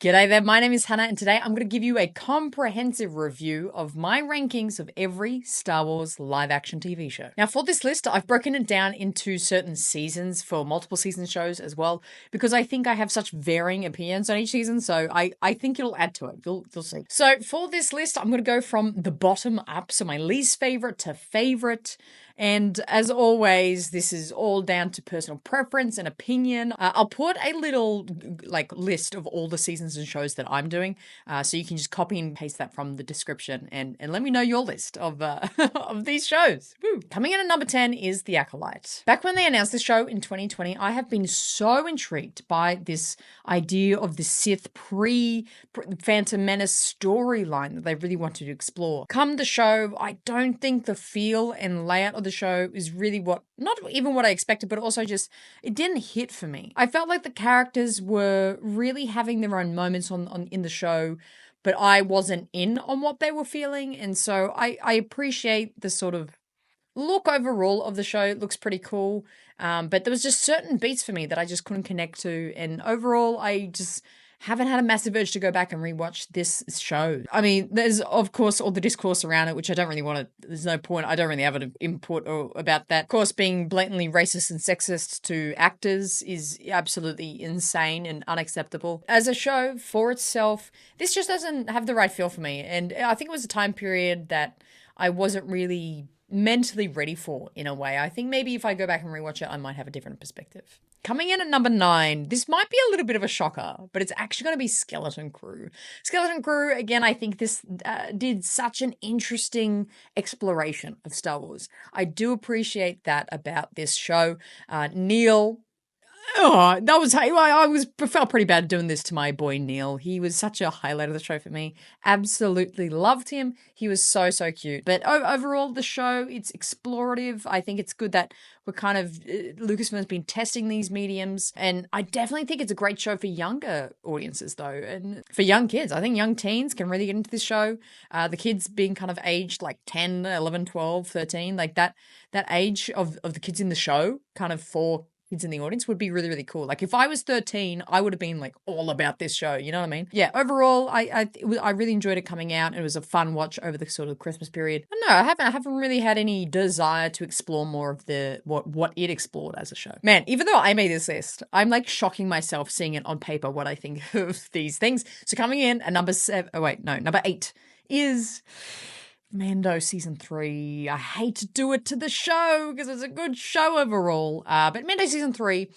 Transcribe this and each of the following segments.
G'day there, my name is Hannah and today I'm going to give you a comprehensive review of my rankings of every Star Wars live action TV show. Now for this list, I've broken it down into certain seasons for multiple season shows as well, because I think I have such varying opinions on each season, so I think it'll add to it, you'll see. So for this list, I'm going to go from the bottom up, so my least favorite to favorite. And as always, this is all down to personal preference and opinion. I'll put a little list of all the seasons and shows that I'm doing, so you can just copy and paste that from the description and let me know your list of of these shows. Woo. Coming in at number 10 is The Acolyte. Back when they announced the show in 2020, I have been so intrigued by this idea of the Sith pre-Phantom Menace storyline that they really wanted to explore. Come the show, I don't think the feel and layout of the show is really not even what I expected, but also just, it didn't hit for me. I felt like the characters were really having their own moments in the show, but I wasn't in on what they were feeling. And so I appreciate the sort of look overall of the show. It looks pretty cool. But there was just certain beats for me that I just couldn't connect to. And overall, I just haven't had a massive urge to go back and rewatch this show. I mean, there's, of course, all the discourse around it, which I don't really want to, there's no point, I don't really have an input about that. Of course, being blatantly racist and sexist to actors is absolutely insane and unacceptable. As a show for itself, this just doesn't have the right feel for me. And I think it was a time period that I wasn't really mentally ready for, in a way. I think maybe if I go back and rewatch it, I might have a different perspective. Coming in at number 9, this might be a little bit of a shocker, but it's actually going to be Skeleton Crew. Skeleton Crew, again, I think this did such an interesting exploration of Star Wars. I do appreciate that about this show. Neil, I felt pretty bad doing this to my boy Neil. He was such a highlight of the show for me. Absolutely loved him. He was so cute. But overall, the show, it's explorative. I think it's good that we're kind of, Lucasfilm's been testing these mediums. And I definitely think it's a great show for younger audiences, though. And for young kids, I think young teens can really get into this show. The kids being kind of aged like 10, 11, 12, 13, like that age of the kids in the show, kind of for kids in the audience, would be really cool. Like if I was 13, I would have been like all about this show. You know what I mean? Yeah. Overall, I really enjoyed it coming out. It was a fun watch over the sort of Christmas period. But no, I haven't really had any desire to explore more of what it explored as a show. Man, even though I made this list, I'm like shocking myself seeing it on paper what I think of these things. So coming in at number 8 is Mando Season 3. I hate to do it to the show because it's a good show overall. But Mando Season 3,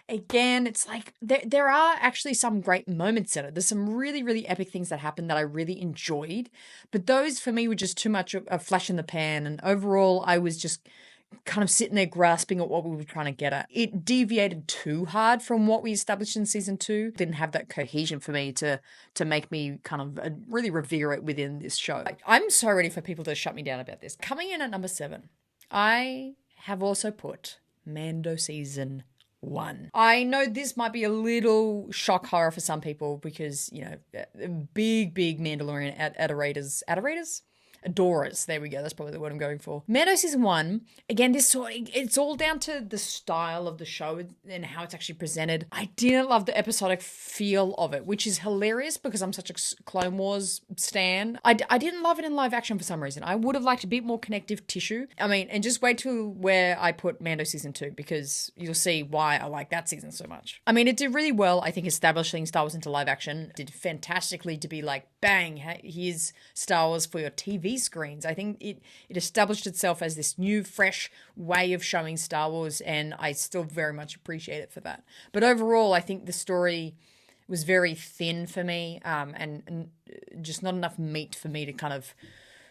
again, it's like there are actually some great moments in it. There's some really epic things that happened that I really enjoyed. But those for me were just too much a flash in the pan. And overall, I was just kind of sitting there grasping at what we were trying to get at. It deviated too hard from what we established in season 2. Didn't have that cohesion for me to make me kind of really revere it within this show. I'm so ready for people to shut me down about this. Coming in at number 7, I have also put Mando Season 1. I know this might be a little shock horror for some people because, you know, big Mandalorian adorers. There we go. That's probably the word I'm going for. Mando Season 1, again, it's all down to the style of the show and how it's actually presented. I didn't love the episodic feel of it, which is hilarious because I'm such a Clone Wars stan. I didn't love it in live action for some reason. I would have liked a bit more connective tissue. I mean, and just wait till where I put Mando Season 2 because you'll see why I like that season so much. I mean, it did really well, I think, establishing Star Wars into live action. It did fantastically to be like, bang, here's Star Wars for your TV screens. I think it established itself as this new, fresh way of showing Star Wars, and I still very much appreciate it for that. But overall, I think the story was very thin for me, and just not enough meat for me to kind of,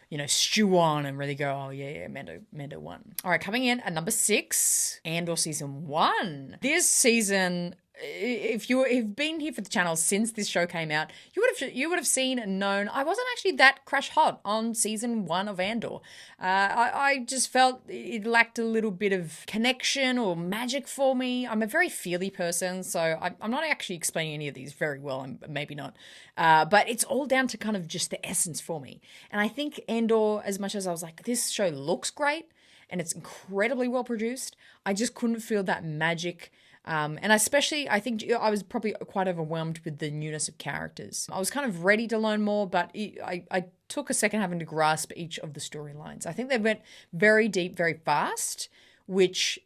you know, stew on and really go, oh yeah, Mando 1. All right, coming in at number 6, Andor Season 1. This season, if you've been here for the channel since this show came out, you would have seen and known I wasn't actually that crash hot on season 1 of Andor. I just felt it lacked a little bit of connection or magic for me. I'm a very feely person, so I'm not actually explaining any of these very well. I'm maybe not, but it's all down to kind of just the essence for me. And I think Andor, as much as I was like, this show looks great and it's incredibly well produced, I just couldn't feel that magic And especially, I think I was probably quite overwhelmed with the newness of characters. I was kind of ready to learn more, but I took a second having to grasp each of the storylines. I think they went very deep, very fast, which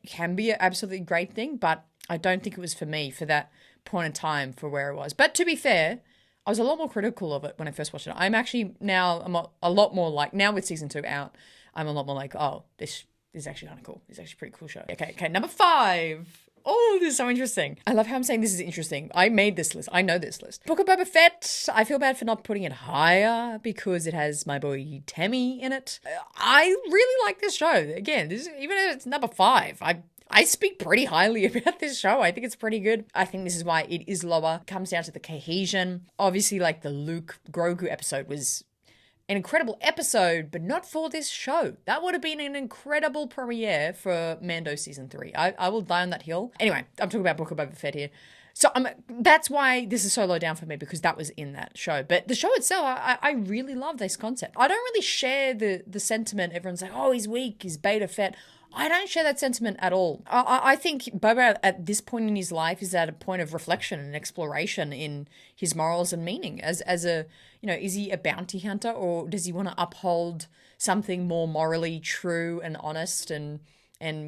can be an absolutely great thing, but I don't think it was for me for that point in time for where it was. But to be fair, I was a lot more critical of it when I first watched it. I'm actually now a lot more like, now with season 2 out, I'm a lot more like, oh, this is actually kind of cool. It's actually a pretty cool show. Okay, number 5. Oh, this is so interesting. I love how I'm saying this is interesting. I made this list. I know this list. Book of Boba Fett. I feel bad for not putting it higher because it has my boy Temmie in it. I really like this show. Again, even if it's number 5, I speak pretty highly about this show. I think it's pretty good. I think this is why it is lower. It comes down to the cohesion. Obviously, like the Luke Grogu episode was an incredible episode, but not for this show. That would have been an incredible premiere for Mando Season 3. I will die on that hill. Anyway, I'm talking about Book of Boba Fett here. So that's why this is so low down for me, because that was in that show. But the show itself, I really love this concept. I don't really share the sentiment. Everyone's like, oh, he's weak, he's beta Fett. I don't share that sentiment at all. I think Boba at this point in his life is at a point of reflection and exploration in his morals and meaning. As a, is he a bounty hunter, or does he want to uphold something more morally true and honest and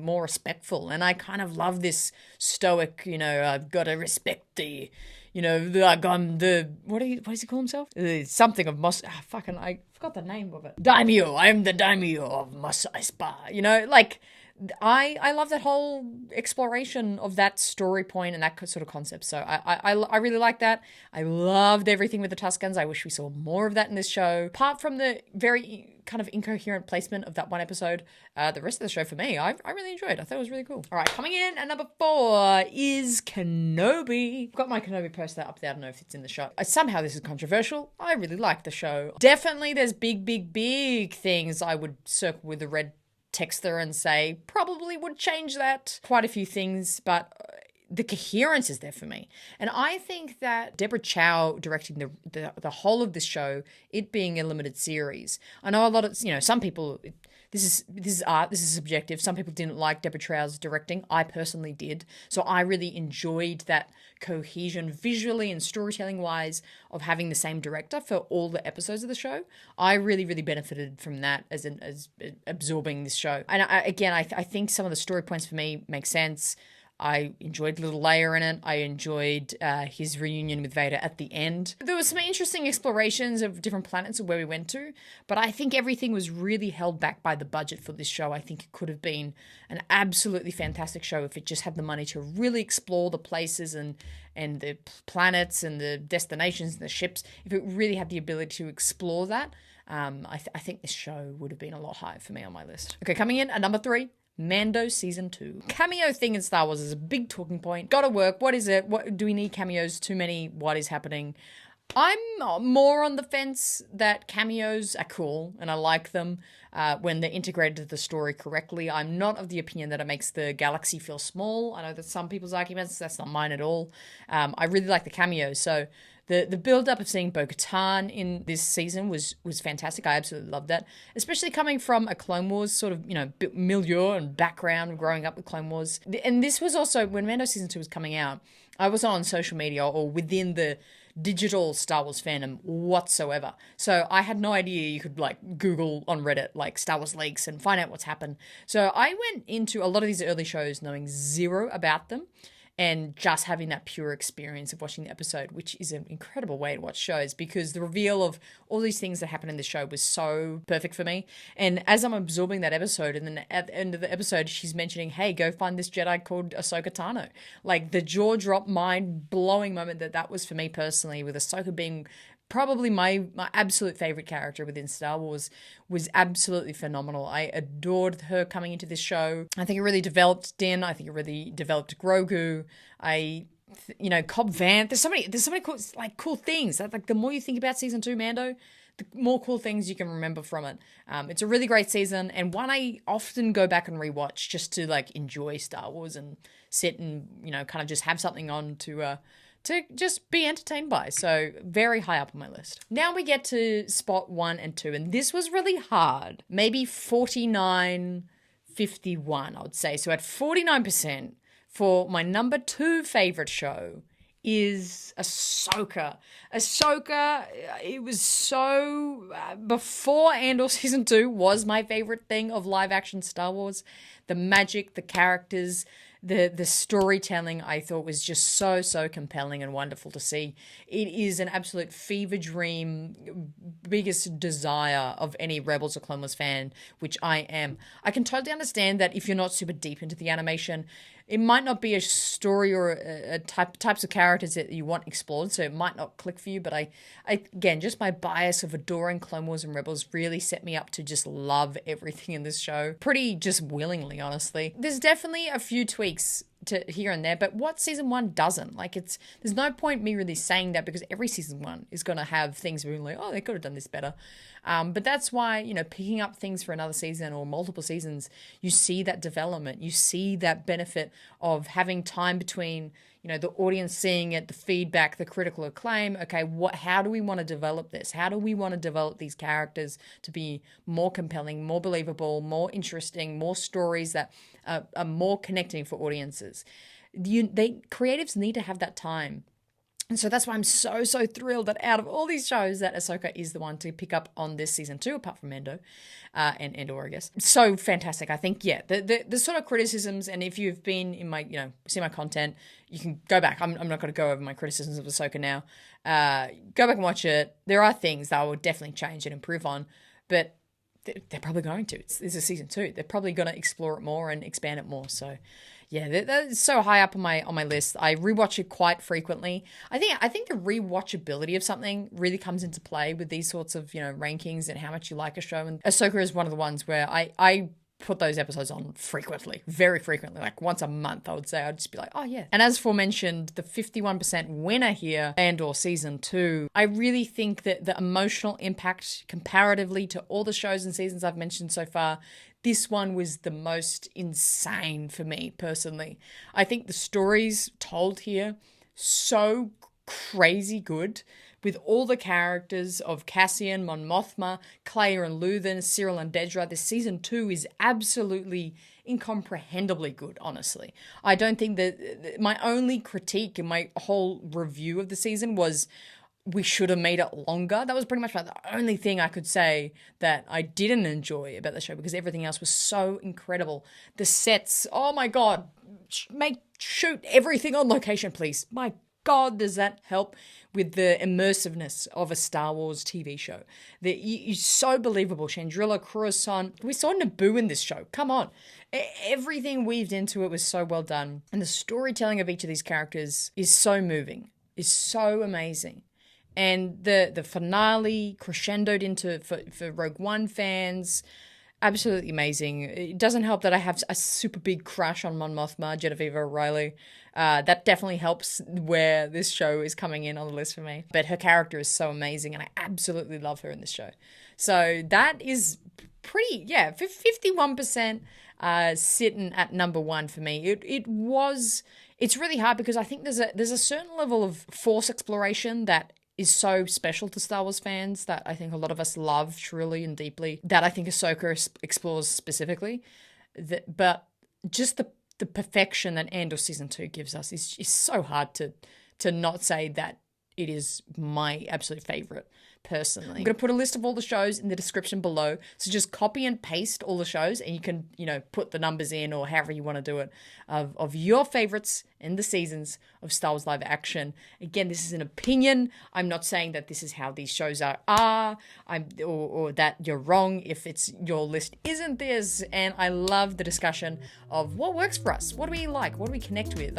more respectful? And I kind of love this stoic, I've got to respect the, like I'm the, what does he call himself? Something of I forgot the name of it. Daimyo, I'm the Daimyo of Mos Espa. Like, I love that whole exploration of that story point and that sort of concept. So I really like that. I loved everything with the Tuscans. I wish we saw more of that in this show. Apart from the very kind of incoherent placement of that one episode, the rest of the show for me, I really enjoyed. I thought it was really cool. All right, coming in at number 4 is Kenobi. I've got my Kenobi poster up there. I don't know if it's in the show. Somehow this is controversial. I really like the show. Definitely there's big things I would circle with the red text there and say probably would change that. Quite a few things, but the coherence is there for me. And I think that Deborah Chow directing the whole of this show, it being a limited series. I know a lot of, some people, this is art, this is subjective. Some people didn't like Deborah Chow's directing. I personally did. So I really enjoyed that cohesion visually and storytelling wise of having the same director for all the episodes of the show. I really benefited from that as absorbing this show. And I think some of the story points for me make sense. I enjoyed Little Leia in it. I enjoyed his reunion with Vader at the end. There were some interesting explorations of different planets of where we went to, but I think everything was really held back by the budget for this show. I think it could have been an absolutely fantastic show if it just had the money to really explore the places and the planets and the destinations and the ships. If it really had the ability to explore that, I think this show would have been a lot higher for me on my list. Okay, coming in at number 3. Mando Season 2. Cameo thing in Star Wars is a big talking point. Gotta work. What is it? What do we need cameos? Too many? What is happening? I'm more on the fence that cameos are cool and I like them when they're integrated to the story correctly. I'm not of the opinion that it makes the galaxy feel small. I know that's some people's arguments. That's not mine at all. I really like the cameos. So the build-up of seeing Bo-Katan in this season was fantastic. I absolutely loved that, especially coming from a Clone Wars sort of, milieu and background growing up with Clone Wars. And this was also, when Mando Season 2 was coming out, I was on social media or within the digital Star Wars fandom whatsoever. So I had no idea you could Google on Reddit Star Wars leaks and find out what's happened. So I went into a lot of these early shows knowing zero about them and just having that pure experience of watching the episode, which is an incredible way to watch shows because the reveal of all these things that happen in the show was so perfect for me. And as I'm absorbing that episode, and then at the end of the episode, she's mentioning, hey, go find this Jedi called Ahsoka Tano. The jaw drop, mind blowing moment that was for me personally, with Ahsoka being probably my absolute favorite character within Star Wars, was absolutely phenomenal. I adored her coming into this show. I think it really developed Din. I think it really developed Grogu. Cobb Vanth. There's so many cool things. The more you think about season 2 Mando, the more cool things you can remember from it. It's a really great season and one I often go back and rewatch just to enjoy Star Wars and sit and kind of just have something on to just be entertained by. So very high up on my list. Now we get to spot 1 and 2, and this was really hard. Maybe 49-51, I would say. So at 49% for my number 2 favorite show is Ahsoka. Ahsoka, it was so... before Andor Season 2 was my favorite thing of live-action Star Wars. The magic, the characters, the storytelling I thought was just so compelling and wonderful to see. It is an absolute fever dream, biggest desire of any Rebels or Clone Wars fan, which I am. I can totally understand that if you're not super deep into the animation, it might not be a story or types of characters that you want explored, so it might not click for you. But I again, just my bias of adoring Clone Wars and Rebels really set me up to just love everything in this show. Pretty just willingly, honestly. There's definitely a few tweaks to here and there, but what season 1 doesn't, like, there's no point me really saying that, because every season 1 is going to have things being like, oh, they could have done this better. But that's why, you know, picking up things for another season or multiple seasons, you see that development, you see that benefit of having time between, you know, the audience seeing it, the feedback, the critical acclaim. Okay, how do we want to develop this? How do we want to develop these characters to be more compelling, more believable, more interesting, more stories that are more connecting for audiences? Creatives need to have that time. And so that's why I'm so thrilled that out of all these shows that Ahsoka is the one to pick up on this season 2, apart from Mando and Andor, I guess. So fantastic. I think, yeah, the sort of criticisms, and if you've been in my, you know, see my content, you can go back. I'm not going to go over my criticisms of Ahsoka now. Go back and watch it. There are things that I would definitely change and improve on, but they're probably going to. This is season 2. They're probably going to explore it more and expand it more. So yeah, that's so high up on my list. I rewatch it quite frequently. I think the rewatchability of something really comes into play with these sorts of, you know, rankings and how much you like a show. And Ahsoka is one of the ones where I put those episodes on frequently, very frequently, like once a month, I would say. I'd just be like, oh yeah. And as aforementioned, the 51% winner here, Andor Season 2, I really think that the emotional impact comparatively to all the shows and seasons I've mentioned so far, this one was the most insane for me personally. I think the stories told here, so crazy good, with all the characters of Cassian, Mon Mothma, Claire and Luthen, Cyril and Dedra. This season 2 is absolutely incomprehendibly good, honestly. I don't think that my only critique in my whole review of the season was we should have made it longer. That was pretty much the only thing I could say that I didn't enjoy about the show, because everything else was so incredible. The sets, oh my God, shoot everything on location, please. My God, does that help with the immersiveness of a Star Wars TV show? It's so believable. Chandrila, Coruscant. We saw Naboo in this show. Come on. Everything weaved into it was so well done. And the storytelling of each of these characters is so moving, is so amazing. And the finale crescendoed into, for Rogue One fans, absolutely amazing. It doesn't help that I have a super big crush on Mon Mothma, Genevieve O'Reilly. That definitely helps where this show is coming in on the list for me. But her character is so amazing, and I absolutely love her in this show. So that is pretty, yeah, 51% sitting at number 1 for me. It's really hard, because I think there's a certain level of Force exploration that is so special to Star Wars fans that I think a lot of us love truly and deeply, that I think Ahsoka explores specifically. But just the perfection that Andor Season 2 gives us is so hard to not say that it is my absolute favorite personally. I'm going to put a list of all the shows in the description below. So just copy and paste all the shows, and you can, you know, put the numbers in or however you want to do it of your favorites in the seasons of Star Wars live action. Again, this is an opinion. I'm not saying that this is how these shows are or that you're wrong if your list isn't this. And I love the discussion of what works for us. What do we like? What do we connect with?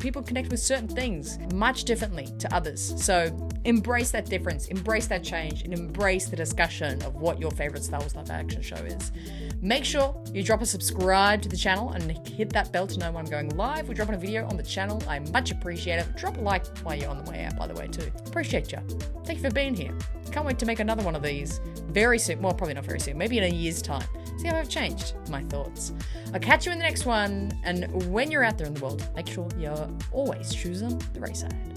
People connect with certain things much differently to others. So embrace that difference, embrace that change, and embrace the discussion of what your favorite Star Wars live action show is. Make sure you drop a subscribe to the channel and hit that bell to know when I'm going live. We're dropping a video on the channel. I much appreciate it. Drop a like while you're on the way out, by the way, too. Appreciate you. Thank you for being here. Can't wait to make another one of these very soon. Well, probably not very soon. Maybe in a year's time. See how I've changed my thoughts. I'll catch you in the next one. And when you're out there in the world, make sure you're always choosing the RaeSide.